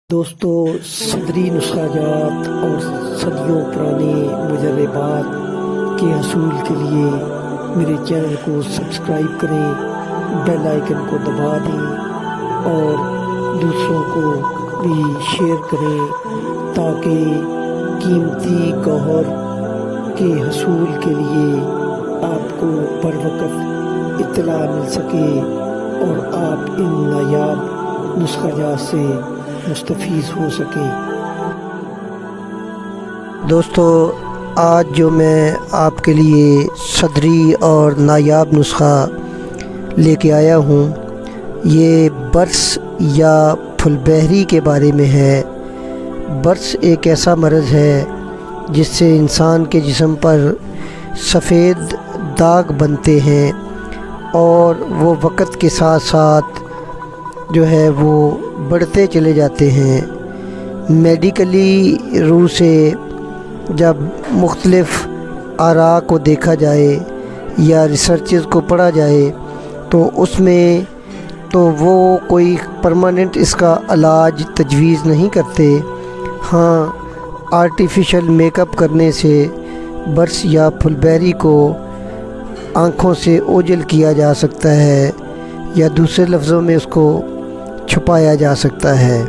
دوستو، صدری نسخہ جات اور صدیوں پرانے مجربات کے حصول کے لیے میرے چینل کو سبسکرائب کریں، بیل آئیکن کو دبا دیں اور دوسروں کو بھی شیئر کریں تاکہ قیمتی گوہر کے حصول کے لیے آپ کو بر وقت اطلاع مل سکے اور آپ ان نایاب نسخہ جات سے مستفیض ہو سکے۔ دوستو، آج جو میں آپ کے لیے صدری اور نایاب نسخہ لے کے آیا ہوں، یہ برس یا پھل بہری کے بارے میں ہے۔ برس ایک ایسا مرض ہے جس سے انسان کے جسم پر سفید داغ بنتے ہیں اور وہ وقت کے ساتھ ساتھ جو ہے وہ بڑھتے چلے جاتے ہیں۔ میڈیکلی روح سے جب مختلف آراء کو دیکھا جائے یا ریسرچز کو پڑھا جائے تو اس میں تو وہ کوئی پرماننٹ اس کا علاج تجویز نہیں کرتے۔ ہاں، آرٹیفیشل میک اپ کرنے سے برس یا پھل بہری کو آنکھوں سے اوجھل کیا جا سکتا ہے یا دوسرے لفظوں میں اس کو چھپایا جا سکتا ہے۔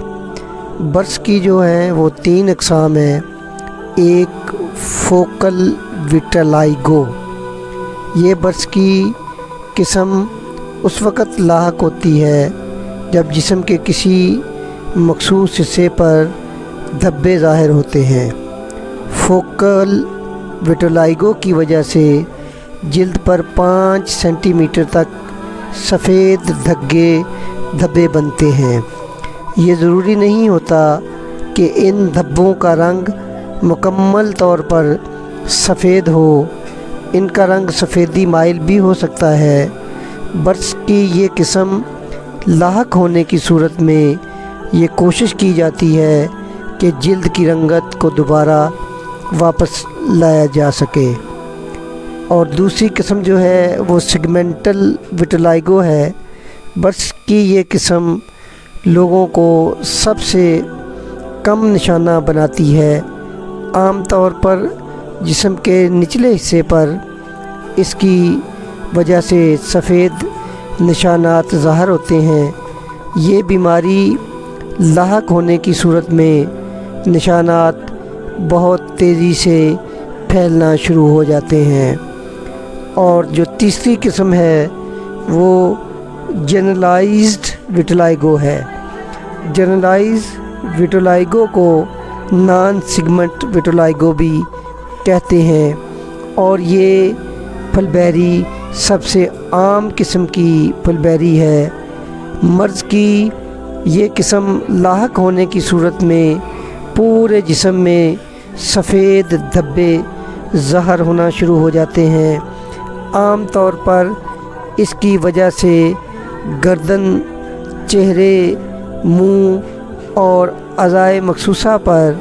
برس کی جو ہیں وہ 3 اقسام ہیں۔ ایک فوکل ویٹیلائگو، یہ برس کی قسم اس وقت لاحق ہوتی ہے جب جسم کے کسی مخصوص حصے پر دھبے ظاہر ہوتے ہیں۔ فوکل ویٹیلائگو کی وجہ سے جلد پر 5 سینٹی میٹر تک سفید دھبے بنتے ہیں۔ یہ ضروری نہیں ہوتا کہ ان دھبوں کا رنگ مکمل طور پر سفید ہو، ان کا رنگ سفیدی مائل بھی ہو سکتا ہے۔ برس کی یہ قسم لاحق ہونے کی صورت میں یہ کوشش کی جاتی ہے کہ جلد کی رنگت کو دوبارہ واپس لایا جا سکے۔ اور دوسری قسم جو ہے وہ سیگمنٹل ویٹیلائگو ہے۔ برس کی یہ قسم لوگوں کو سب سے کم نشانہ بناتی ہے۔ عام طور پر جسم کے نچلے حصے پر اس کی وجہ سے سفید نشانات ظاہر ہوتے ہیں۔ یہ بیماری لاحق ہونے کی صورت میں نشانات بہت تیزی سے پھیلنا شروع ہو جاتے ہیں۔ اور جو تیسری قسم ہے وہ جنرلائزڈ ویٹیلائگو ہے۔ جنرلائزڈ ویٹیلائگو کو نان سیگمنٹ ویٹیلائگو بھی کہتے ہیں اور یہ پھل بہری سب سے عام قسم کی پھل بہری ہے۔ مرض کی یہ قسم لاحق ہونے کی صورت میں پورے جسم میں سفید دھبے ظاہر ہونا شروع ہو جاتے ہیں۔ عام طور پر اس کی وجہ سے گردن، چہرے، منہ اور اعضائے مخصوصہ پر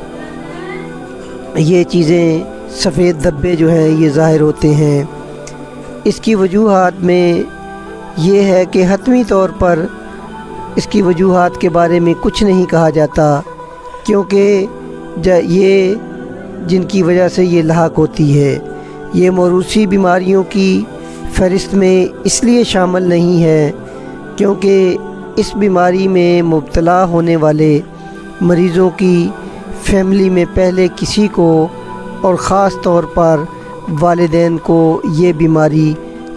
یہ چیزیں سفید دھبے جو ہیں یہ ظاہر ہوتے ہیں۔ اس کی وجوہات میں یہ ہے کہ حتمی طور پر اس کی وجوہات کے بارے میں کچھ نہیں کہا جاتا، کیونکہ یہ جن کی وجہ سے یہ لاحق ہوتی ہے یہ موروثی بیماریوں کی فہرست میں اس لیے شامل نہیں ہے کیونکہ اس بیماری میں مبتلا ہونے والے مریضوں کی فیملی میں پہلے کسی کو اور خاص طور پر والدین کو یہ بیماری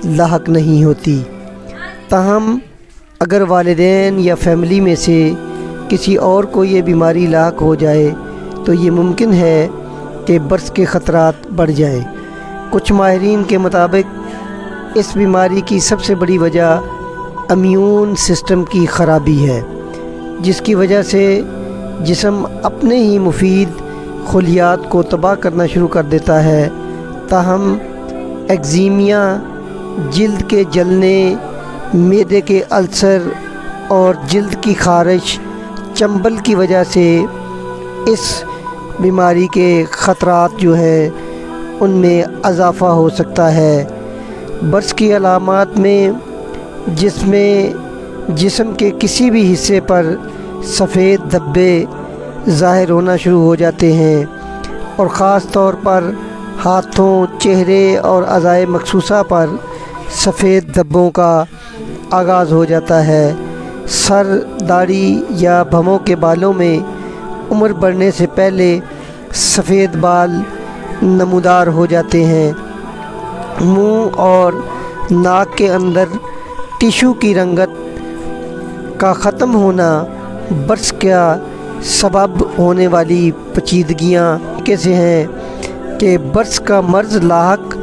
لاحق نہیں ہوتی۔ تاہم اگر والدین یا فیملی میں سے کسی اور کو یہ بیماری لاحق ہو جائے تو یہ ممکن ہے کہ برس کے خطرات بڑھ جائیں۔ کچھ ماہرین کے مطابق اس بیماری کی سب سے بڑی وجہ امیون سسٹم کی خرابی ہے، جس کی وجہ سے جسم اپنے ہی مفید خلیات کو تباہ کرنا شروع کر دیتا ہے۔ تاہم ایگزیمیا، جلد کے جلنے، معدے کے السر اور جلد کی خارش، چنبل کی وجہ سے اس بیماری کے خطرات جو ہیں ان میں اضافہ ہو سکتا ہے۔ برس کی علامات میں جسم کے کسی بھی حصے پر سفید دھبے ظاہر ہونا شروع ہو جاتے ہیں، اور خاص طور پر ہاتھوں، چہرے اور اعضائے مخصوصہ پر سفید دھبوں کا آغاز ہو جاتا ہے۔ سر، داڑھی یا بھووں کے بالوں میں عمر بڑھنے سے پہلے سفید بال نمودار ہو جاتے ہیں۔ منہ اور ناک کے اندر ٹیشو کی رنگت کا ختم ہونا برس کا سبب ہونے والی پیچیدگیاں کیسے ہیں کہ برس کا مرض لاحق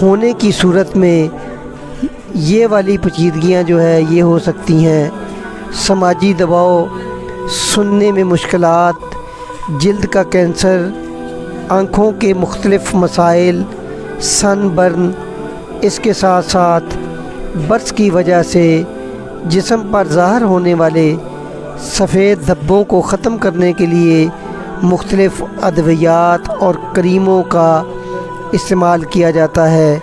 ہونے کی صورت میں یہ والی پیچیدگیاں جو ہے یہ ہو سکتی ہیں: سماجی دباؤ، سننے میں مشکلات، جلد کا کینسر، آنکھوں کے مختلف مسائل، سن برن۔ اس کے ساتھ ساتھ برس کی وجہ سے جسم پر ظاہر ہونے والے سفید دھبوں کو ختم کرنے کے لیے مختلف ادویات اور کریموں کا استعمال کیا جاتا ہے،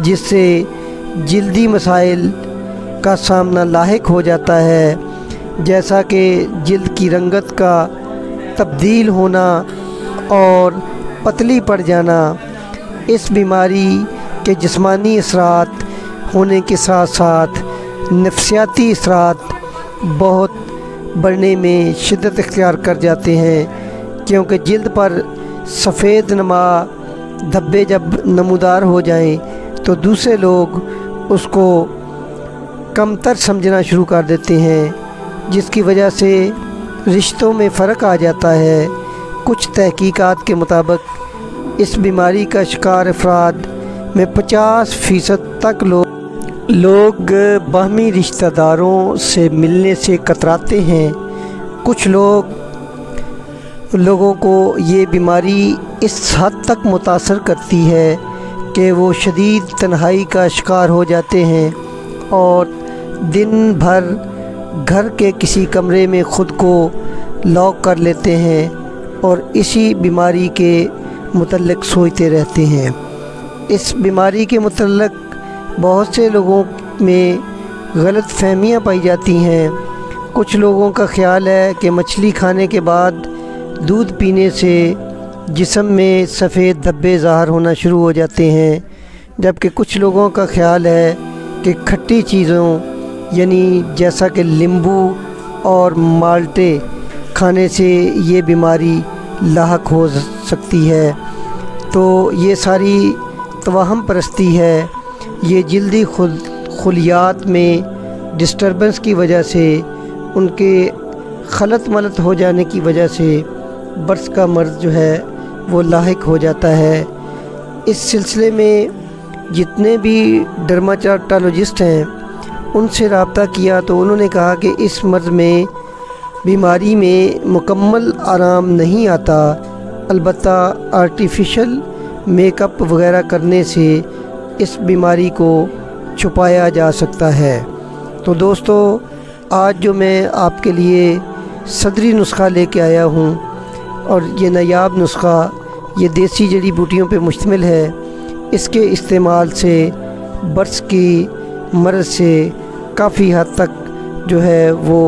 جس سے جلدی مسائل کا سامنا لاحق ہو جاتا ہے، جیسا کہ جلد کی رنگت کا تبدیل ہونا اور پتلی پڑ جانا۔ اس بیماری کے جسمانی اثرات ہونے کے ساتھ ساتھ نفسیاتی اثرات بہت بڑھنے میں شدت اختیار کر جاتے ہیں، کیونکہ جلد پر سفید نما دھبے جب نمودار ہو جائیں تو دوسرے لوگ اس کو کمتر سمجھنا شروع کر دیتے ہیں، جس کی وجہ سے رشتوں میں فرق آ جاتا ہے۔ کچھ تحقیقات کے مطابق اس بیماری کا شکار افراد میں 50% تک لوگ باہمی رشتہ داروں سے ملنے سے کتراتے ہیں۔ کچھ لوگوں کو یہ بیماری اس حد تک متاثر کرتی ہے کہ وہ شدید تنہائی کا شکار ہو جاتے ہیں اور دن بھر گھر کے کسی کمرے میں خود کو لاک کر لیتے ہیں اور اسی بیماری کے متعلق سوچتے رہتے ہیں۔ اس بیماری کے متعلق بہت سے لوگوں میں غلط فہمیاں پائی جاتی ہیں۔ کچھ لوگوں کا خیال ہے کہ مچھلی کھانے کے بعد دودھ پینے سے جسم میں سفید دھبے ظاہر ہونا شروع ہو جاتے ہیں، جبکہ کچھ لوگوں کا خیال ہے کہ کھٹی چیزوں یعنی جیسا کہ لیمبو اور مالٹے کھانے سے یہ بیماری لاحق ہو سکتی ہے۔ تو یہ ساری توہم پرستی ہے۔ یہ جلدی خلیات میں ڈسٹربنس کی وجہ سے، ان کے خلط ملط ہو جانے کی وجہ سے برس کا مرض جو ہے وہ لاحق ہو جاتا ہے۔ اس سلسلے میں جتنے بھی ڈرماٹولوجسٹ ہیں ان سے رابطہ کیا تو انہوں نے کہا کہ اس مرض میں بیماری میں مکمل آرام نہیں آتا، البتہ آرٹیفیشل میک اپ وغیرہ کرنے سے اس بیماری کو چھپایا جا سکتا ہے۔ تو دوستو، آج جو میں آپ کے لیے صدری نسخہ لے کے آیا ہوں، اور یہ نایاب نسخہ یہ دیسی جڑی بوٹیوں پہ مشتمل ہے، اس کے استعمال سے برس کی مرض سے کافی حد تک جو ہے وہ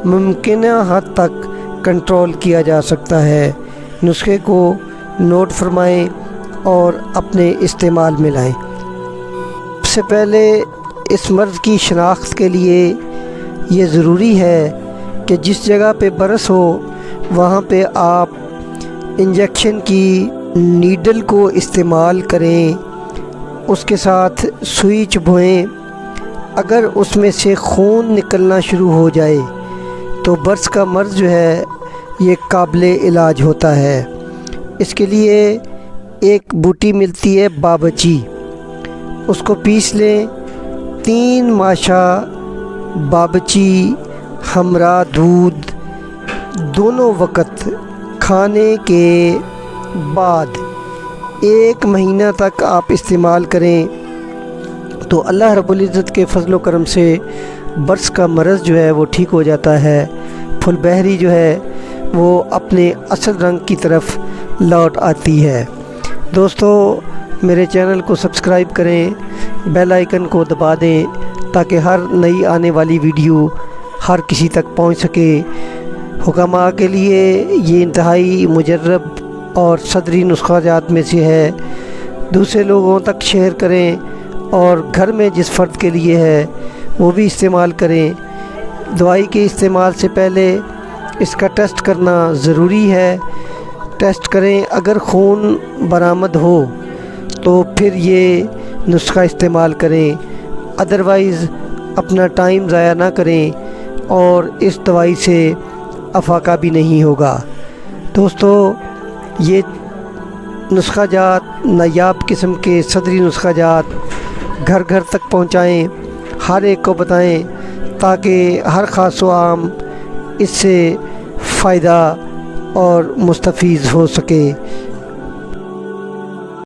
ممکنہ حد تک کنٹرول کیا جا سکتا ہے۔ نسخے کو نوٹ فرمائیں اور اپنے استعمال میں لائیں۔ سب سے پہلے اس مرض کی شناخت کے لیے یہ ضروری ہے کہ جس جگہ پہ برس ہو وہاں پہ آپ انجیکشن کی نیڈل کو استعمال کریں، اس کے ساتھ سوئی چبھوئیں۔ اگر اس میں سے خون نکلنا شروع ہو جائے تو برس کا مرض جو ہے یہ قابل علاج ہوتا ہے۔ اس کے لیے ایک بوٹی ملتی ہے بابچی، اس کو پیس لیں۔ 3 ماشا بابچی ہمراہ دودھ دونوں وقت کھانے کے بعد 1 مہینہ تک آپ استعمال کریں تو اللہ رب العزت کے فضل و کرم سے برس کا مرض جو ہے وہ ٹھیک ہو جاتا ہے۔ پھل بہری جو ہے وہ اپنے اصل رنگ کی طرف لوٹ آتی ہے۔ دوستو، میرے چینل کو سبسکرائب کریں، بیل آئیکن کو دبا دیں تاکہ ہر نئی آنے والی ویڈیو ہر کسی تک پہنچ سکے۔ حکماء کے لیے یہ انتہائی مجرب اور صدری نسخہ جات میں سے ہے۔ دوسرے لوگوں تک شیئر کریں اور گھر میں جس فرد کے لیے ہے وہ بھی استعمال کریں۔ دوائی کے استعمال سے پہلے اس کا ٹیسٹ کرنا ضروری ہے۔ ٹیسٹ کریں، اگر خون برآمد ہو تو پھر یہ نسخہ استعمال کریں، ادروائز اپنا ٹائم ضائع نہ کریں اور اس دوائی سے افاقہ بھی نہیں ہوگا۔ دوستو، یہ نسخہ جات نایاب قسم کے صدری نسخہ جات گھر گھر تک پہنچائیں، ہر ایک کو بتائیں تاکہ ہر خاص و عام اس سے فائدہ اور مستفید ہو سکے۔